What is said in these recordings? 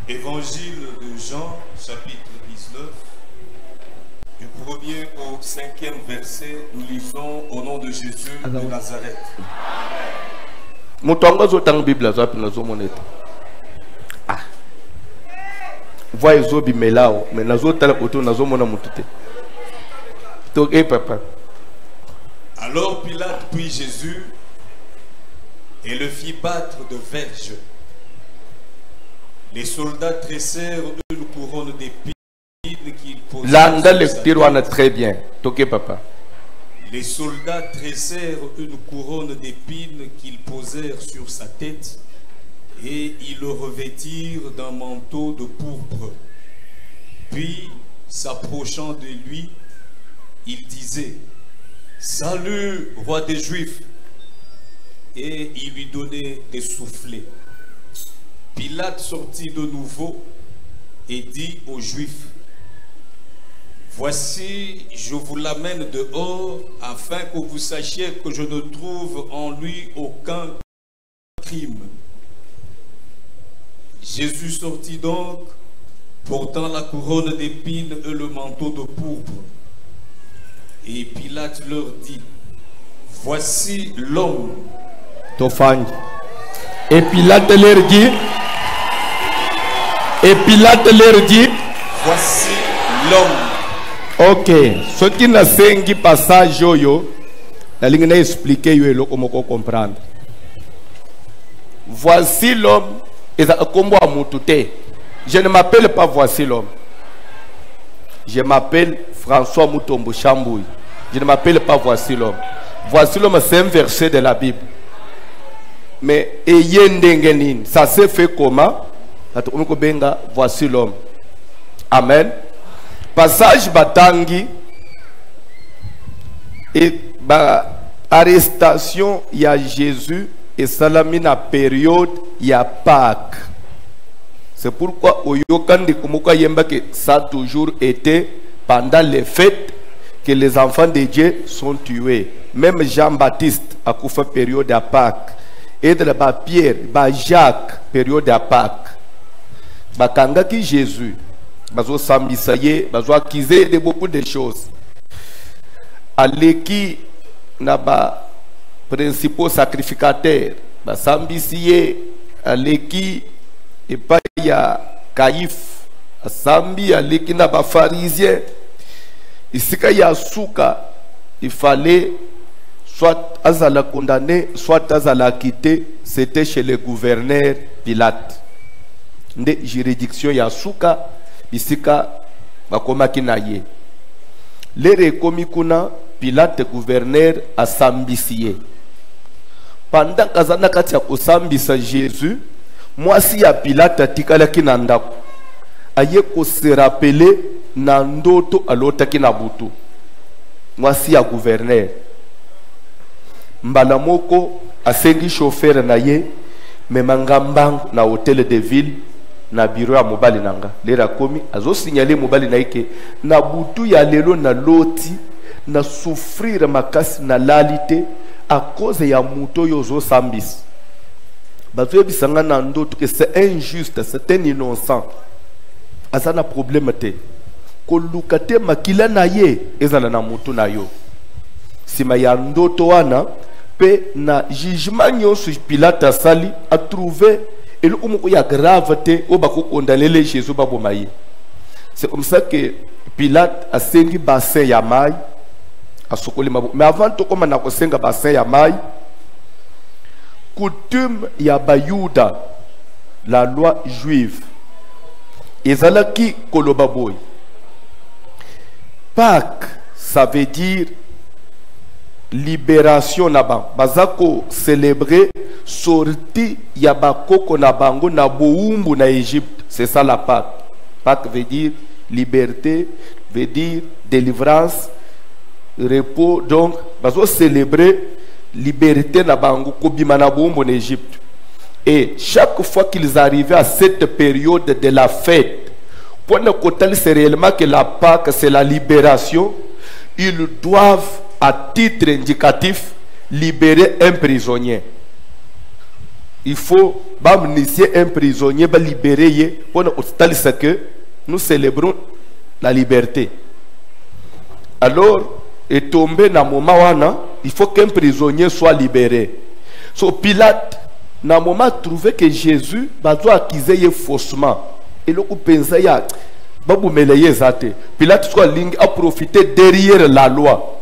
Évangile de Jean, chapitre 19, du 1er au 5e verset, nous lisons au nom de Jésus de Nazareth. Alors Pilate prit Jésus et le fit battre de verges. Les soldats tressèrent une couronne d'épines qu'ils posèrent sur sa tête. Très bien. Papa. Les soldats tressèrent une couronne d'épines qu'ils posèrent sur sa tête et ils le revêtirent d'un manteau de pourpre. Puis, s'approchant de lui, il disait: Salut, roi des Juifs! Et il lui donnait des soufflets. Pilate sortit de nouveau et dit aux Juifs: Voici, je vous l'amène dehors afin que vous sachiez que je ne trouve en lui aucun crime. Jésus sortit donc, portant la couronne d'épines et le manteau de pourpre. Et Pilate leur dit: Voici l'homme. Et Pilate leur dit, voici l'homme. Ok, ce qui n'a pas passage yo, la ligne n'a expliqué yo et comment comprendre. Voici l'homme, et ça combo à moutouté. Je ne m'appelle pas voici l'homme. Je m'appelle François Moutombo Chambouille. Je ne m'appelle pas voici l'homme. Voici l'homme, c'est un verset de la Bible. Mais ça s'est fait comment? Voici l'homme. Amen. Passage Batangi et arrestation il y a Jésus et Salamina période il y a Pâques. C'est pourquoi ça a toujours été pendant les fêtes que les enfants de Dieu sont tués. Même Jean-Baptiste a fait période à Pâques. Et de la Pierre, Jacques, période à Pâques. Bakanga qui Jésus, bazo sambisaye, bazo accusé de beaucoup de choses. Aleki na ba principaux sacrificateurs, ba sambisiye, aleki et pas ya Caïphe, sambi aleki na ba pharisien. Isika ya suka, il fallait soit Azala condamné, soit Azala quitté, c'était chez le gouverneur Pilate. De juridiction Yasuka, Isika, Bakomaki Naye. Les rekomikuna, Pilate gouverneur a Sambisiye. Pendant qu'Azana Katia Osambisa Jésus, moi si ya Pilate atikala kinandako, aye ko se rappeler nandoto alota kinabutu. Moi si ya gouverneur. Mbalamoko asengi chauffeur na ye memangambang na hôtel de ville na bureau ya mobali nanga lera komi azo signaler mobali na yake na butu ya lelo na loti na souffrir makasi na lalite à cause ya muto yozo sambis bazo bisanga na ndoto que c'est injuste, c'est un innocent azana problème te ko lukate makila na ye ezala na mutu na yo sima ya ndoto wana pe na jugement nyonso Pilate asali a trouvé et le ya gravité au bako condamner les Jésus babomaye. C'est comme ça que Pilate a sengi bassin ya mai a sokoli mabo. Mais avant to comme na ko senga bassin ya mai, coutume ya bayuda, la loi juive ezalaki koloba boy. Pâques, ça veut dire libération naba bazako célébrer sortie ya bakoko na bango na boumbu na Égypte. C'est ça la Pâques. Pâques veut dire liberté, veut dire délivrance, repos. Donc bazo célébrer liberté na bango kobima na boumbu na Égypte. Et chaque fois qu'ils arrivaient à cette période de la fête, pour ne côté c'est réellement que la Pâques c'est la libération, ils doivent à titre indicatif libérer un prisonnier. il faut initier un prisonnier, libérer, pour que nous célébrons la liberté. Alors, est tombé dans le moment où il faut qu'un prisonnier soit libéré. So Pilate, dans le moment où trouvé que Jésus va accuser faussement. Et là, il pensait que Pilate a profité derrière la loi.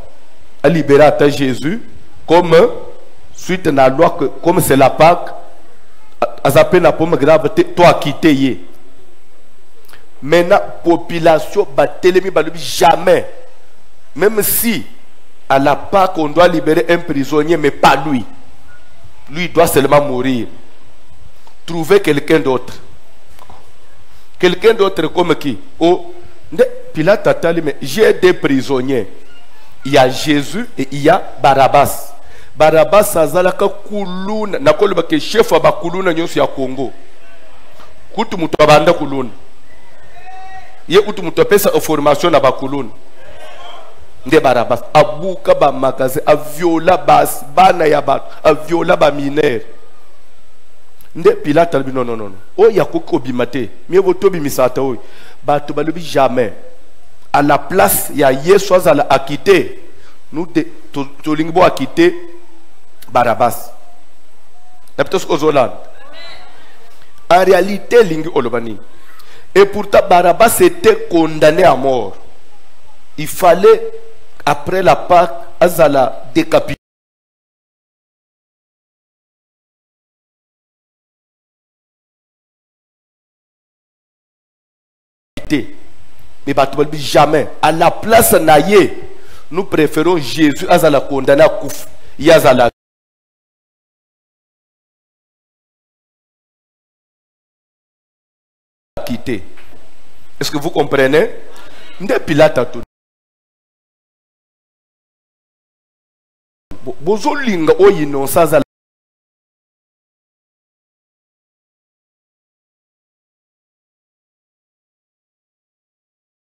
A libéré Jésus comme suite à la loi, comme c'est la Pâque, à zappé na pomme grave, toi quitté. Maintenant, la population va jamais. Même si à la Pâque on doit libérer un prisonnier, mais pas lui. Lui doit seulement mourir. Trouver quelqu'un d'autre. Quelqu'un d'autre comme qui? Oh, Pilate a dit, mais j'ai des prisonniers. Il y a Jésus et il y a Barabbas. Barabbas azalaka kuluna. Nakolo ke chef wa kuluna nyonso ya Congo. Kutu mutu abanda kuluna. Ye kutu mutu pesa formation na bakuluna. Nde Barabbas abuka ba magasin, a viola bas bana ya ba, a viola ba mineur. Nde Pilate albi non. O ya koko bimate. Mieux vaut to bimisata o. Ba to balubi jamais. À la place ya Yesu azala akité. Nous to lingbo akité Barabbas. En réalité, lingi olobani. Et pourtant Barabbas était condamné à mort. Il fallait après la Pâque azala décapité. Mais jamais. À la place naïe, nous préférons Jésus azala condamné à kouf. Yazala. Quitter. Est-ce que vous comprenez? Nde Pilate a tout. Bozolinga o innocence à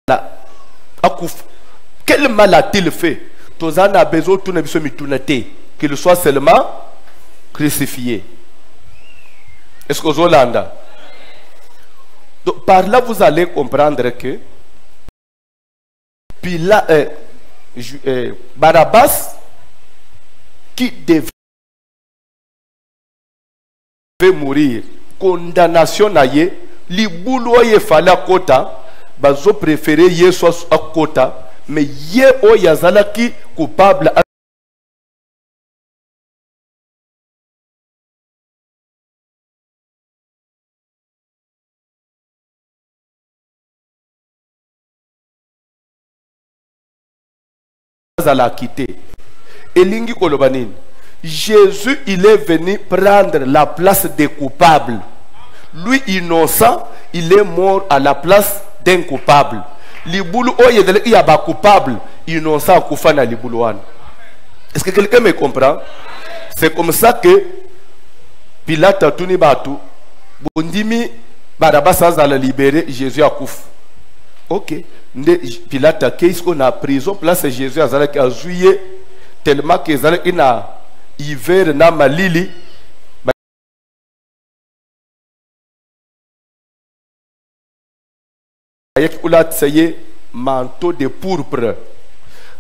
la akouf. Quel mal a-t-il fait? Tozan a besoin de tout qu'il soit seulement crucifié. Est-ce que vous Hollande? Donc, par là, vous allez comprendre que Barabbas, qui devait mourir, condamnation naïe, li boulot y fallait à kota, bazo préféré y soit à kota, mais y o yazala qui coupable à la quitter. Et lingi kolobanin, Jésus il est venu prendre la place des coupables. Lui innocent, il est mort à la place d'un coupable. Liboulou oyedele il y a ba coupable, innocent koufana liboulouan. Est-ce que quelqu'un me comprend? C'est comme ça que Pilate a tout batu, bondimi Barabbas a libéré, Jésus a kouf. Ok. Pilate a qu'est-ce qu'on a prison place Jésus a joué tellement que il a hiver na malili avec ulat saye manteau de pourpre.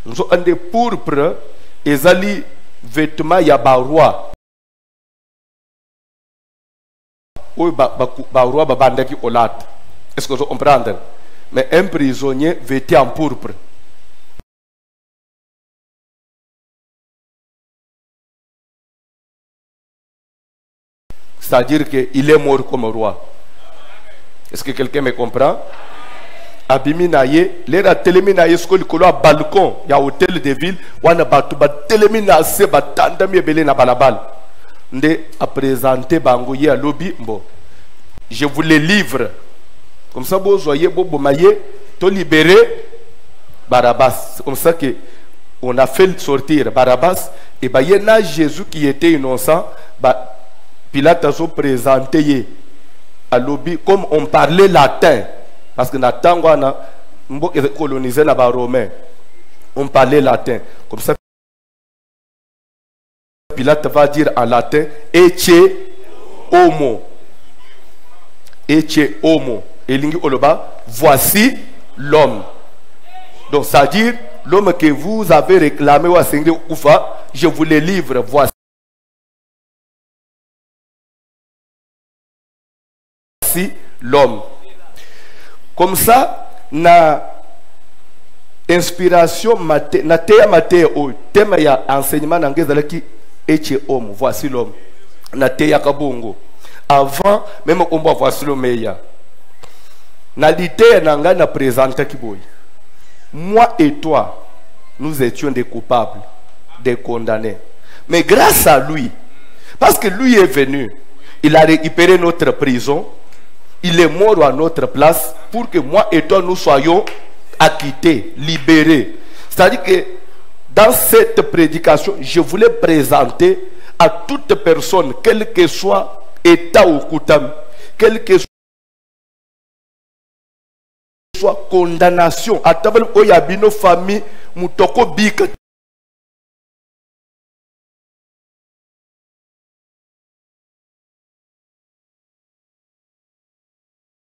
Nous avons des pourpre et ali vêtements ya ba roi. Ou ba roi ba bandaki olat. Est-ce que vous comprenez? Mais un prisonnier vêtu en pourpre. C'est-à-dire qu'il est mort comme roi. Est-ce que quelqu'un me comprend? Abimi naye, l'air a télémi naye ce que le colo à balcon, il y a hôtel de ville, ou on a battu, télémi na se batanda mi belé na balabal. Nde a présenté bangoye à lobby, bon, je vous les livre. Comme ça, vous voyez, vous maillez, to libéré Barabbas. C'est comme ça que on a fait sortir Barabbas. Et il y a Jésus qui était innocent. Pilate a présenté à l'objet, comme on parlait latin. Parce que Nathan, on a colonisé les Romains. On parlait latin. Comme ça, Pilate va dire en latin, Ece homo. Eche homo. Elingi oloba, voici l'homme. Donc, ça veut dire, l'homme que vous avez réclamé au Seigneur Oufa, je vous le livre. Voici l'homme. Comme ça, na inspiration na teya mate o tema ya enseignement n'angeza qui eche homme. Voici l'homme. Na teya kabongo. Avant même on va voici l'homme ya. Na lité nanga na présenter kiboy. Moi et toi, nous étions des coupables, des condamnés. Mais grâce à lui, parce que lui est venu, il a récupéré notre prison, il est mort à notre place pour que moi et toi nous soyons acquittés, libérés. C'est-à-dire que dans cette prédication, je voulais présenter à toute personne, quel que soit état ou coutume, quel que soit condamnation, à table où il y a une famille, moutoko bik.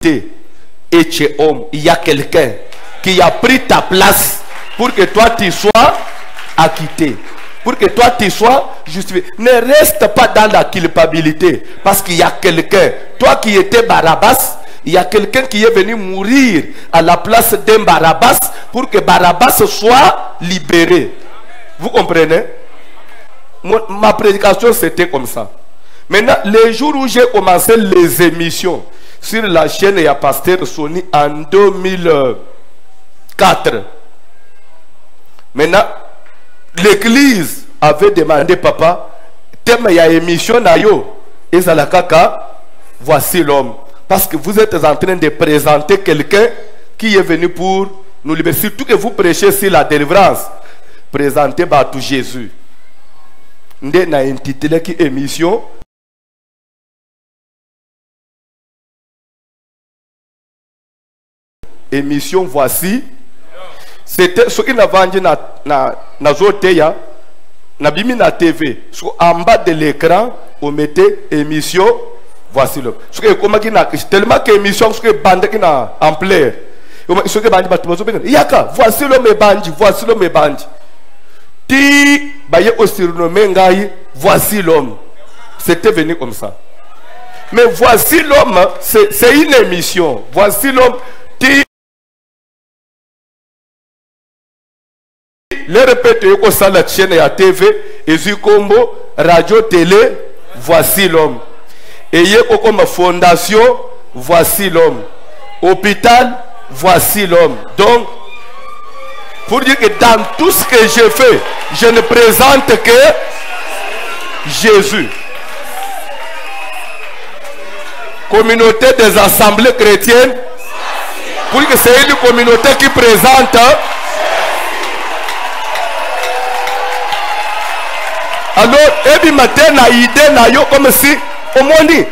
Et chez homme, il y a quelqu'un qui a pris ta place pour que toi tu sois acquitté, pour que toi tu sois justifié. Ne reste pas dans la culpabilité, parce qu'il y a quelqu'un, toi qui étais Barabbas, il y a quelqu'un qui est venu mourir à la place d'un Barabbas pour que Barabbas soit libéré. Vous comprenez? Ma prédication c'était comme ça. Maintenant, les jours où j'ai commencé les émissions sur la chaîne et à Pasteur Sony en 2004. Maintenant, l'église avait demandé, papa, thème ya émission na yo, et ça la kaka, voici l'homme. Parce que vous êtes en train de présenter quelqu'un qui est venu pour nous libérer. Surtout que vous prêchez sur la délivrance. Présentez Batou Jésus. Nde na intitulé qui émission. Émission voici. C'était ce qui n'a vendu na zoteya na bimi na TV. En bas de l'écran, on mettait émission voici l'homme. Ce que comment qui n'a tellement que émission ce que bande qui n'a en plaire. Ce que bande batu bazo yaka voici l'homme et bandi, voici l'homme et bandi. Ti baye au surnommé ngai voici l'homme. C'était venu comme ça. Mais voici l'homme, c'est une émission. Voici l'homme. Ti les répéter au sein de la chaîne et à TV et sur combo radio télé voici l'homme. Et il y a comme fondation voici l'homme. Hôpital voici l'homme. Donc pour dire que dans tout ce que je fais, je ne présente que Jésus. Communauté des assemblées chrétiennes, pour dire que c'est une communauté qui présente. Alors, et puis matin, na idée, na yo, comme si, au moins dit,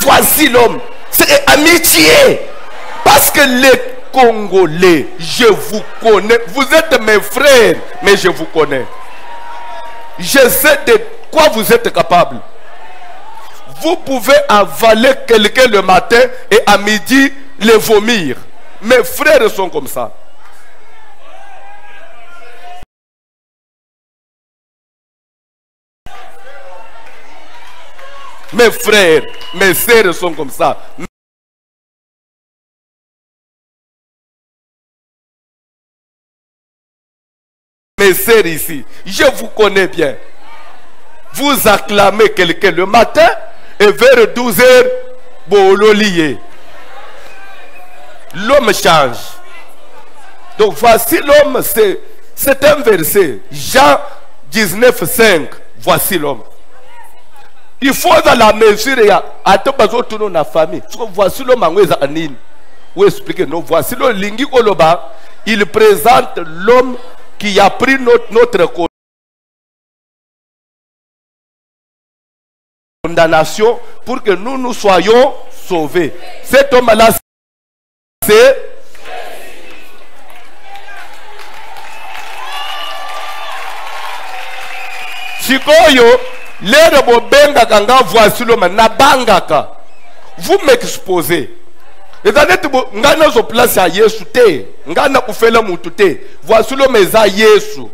voici l'homme. C'est amitié. Parce que les Congolais, je vous connais. Vous êtes mes frères, mais je vous connais. Je sais de quoi vous êtes capable. Vous pouvez avaler quelqu'un le matin et à midi le vomir. Mes frères sont comme ça. Mes frères, mes sœurs sont comme ça. Mes sœurs ici, je vous connais bien. Vous acclamez quelqu'un le matin et vers 12 h, bolo lié. L'homme change. Donc voici l'homme, c'est un verset. Jean 19, 5. Voici l'homme. Il faut dans la mesure à tout besoin de la famille. Voici l'homme en Wézanine. Vous expliquez, non, voici le Lingi Oloba. Il présente l'homme qui a pris notre condamnation pour que nous soyons sauvés. Cet homme-là, c'est Chikoyo. L'air bobenga kanga voici l'homme na bangaka. Vous m'exposez. Et dans cette ngana zo place à Yesu te, ngana kufela mutu te. Voici l'homme eza Yesu.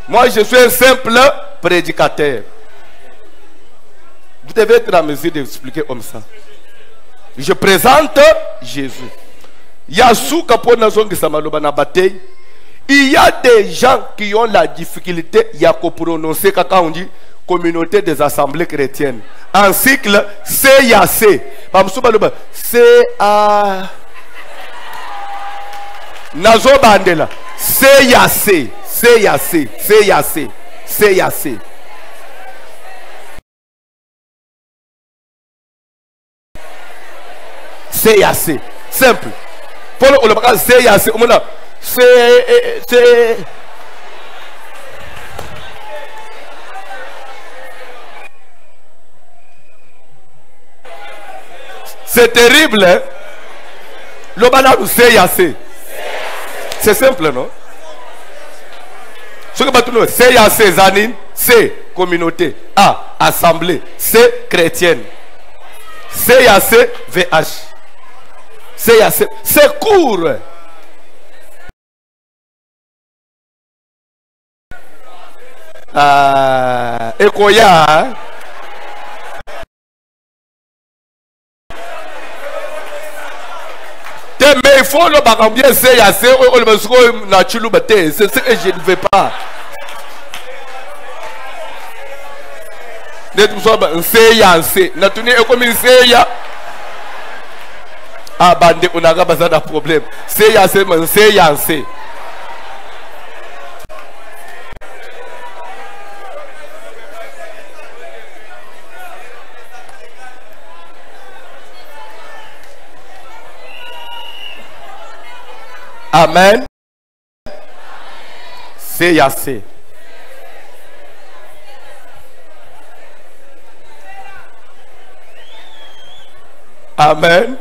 Moi je suis un simple prédicateur. Vous devez être en mesure d'expliquer comme ça. Je présente Jésus. Il y a des gens qui ont la difficulté de prononcer quand on dit communauté des assemblées chrétiennes. En cycle, CAC. C-A... Nazo Bandela. CAC. CAC. CAC. CAC. CAC. Simple. Pour le CAC, c'est terrible, hein? Le banal CAC. C'est simple, non? Ce que vous CAC, Zanine, C, communauté. A, assemblée. C, chrétienne. CAC, VH. CAC, c'est court. Ekoya, hein? Mais il faut le barambien CAC, c'est ce que je ne veux pas. Ah, bande, on a pas de problème. CAC. Amen. CAC. Amen.